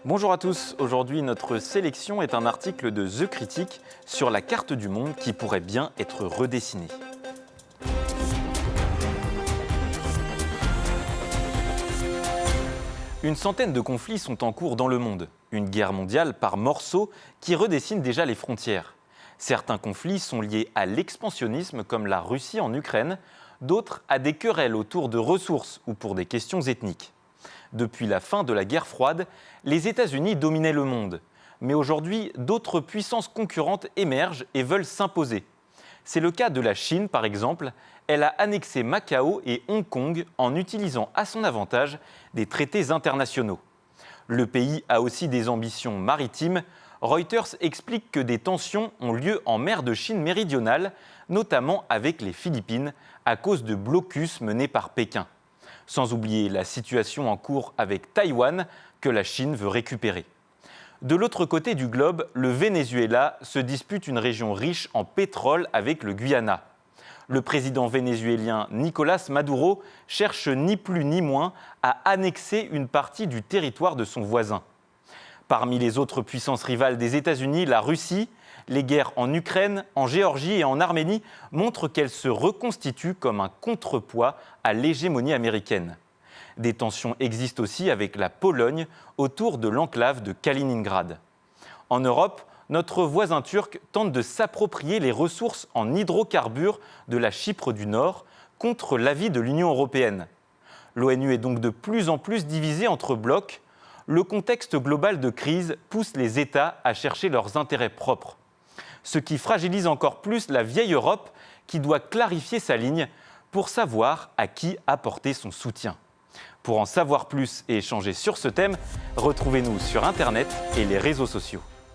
Bonjour à tous, aujourd'hui notre sélection est un article de The Critic sur la carte du monde qui pourrait bien être redessinée. Une centaine de conflits sont en cours dans le monde, une guerre mondiale par morceaux qui redessine déjà les frontières. Certains conflits sont liés à l'expansionnisme comme la Russie en Ukraine, d'autres à des querelles autour de ressources ou pour des questions ethniques. Depuis la fin de la guerre froide, les États-Unis dominaient le monde. Mais aujourd'hui, d'autres puissances concurrentes émergent et veulent s'imposer. C'est le cas de la Chine, par exemple. Elle a annexé Macao et Hong Kong en utilisant à son avantage des traités internationaux. Le pays a aussi des ambitions maritimes. Reuters explique que des tensions ont lieu en mer de Chine méridionale, notamment avec les Philippines, à cause de blocus menés par Pékin. Sans oublier la situation en cours avec Taïwan, que la Chine veut récupérer. De l'autre côté du globe, le Venezuela se dispute une région riche en pétrole avec le Guyana. Le président vénézuélien Nicolás Maduro cherche ni plus ni moins à annexer une partie du territoire de son voisin. Parmi les autres puissances rivales des États-Unis, la Russie, les guerres en Ukraine, en Géorgie et en Arménie montrent qu'elle se reconstitue comme un contrepoids à l'hégémonie américaine. Des tensions existent aussi avec la Pologne autour de l'enclave de Kaliningrad. En Europe, notre voisin turc tente de s'approprier les ressources en hydrocarbures de la Chypre du Nord contre l'avis de l'Union européenne. L'ONU est donc de plus en plus divisée entre blocs. Le contexte global de crise pousse les États à chercher leurs intérêts propres. Ce qui fragilise encore plus la vieille Europe qui doit clarifier sa ligne pour savoir à qui apporter son soutien. Pour en savoir plus et échanger sur ce thème, retrouvez-nous sur Internet et les réseaux sociaux.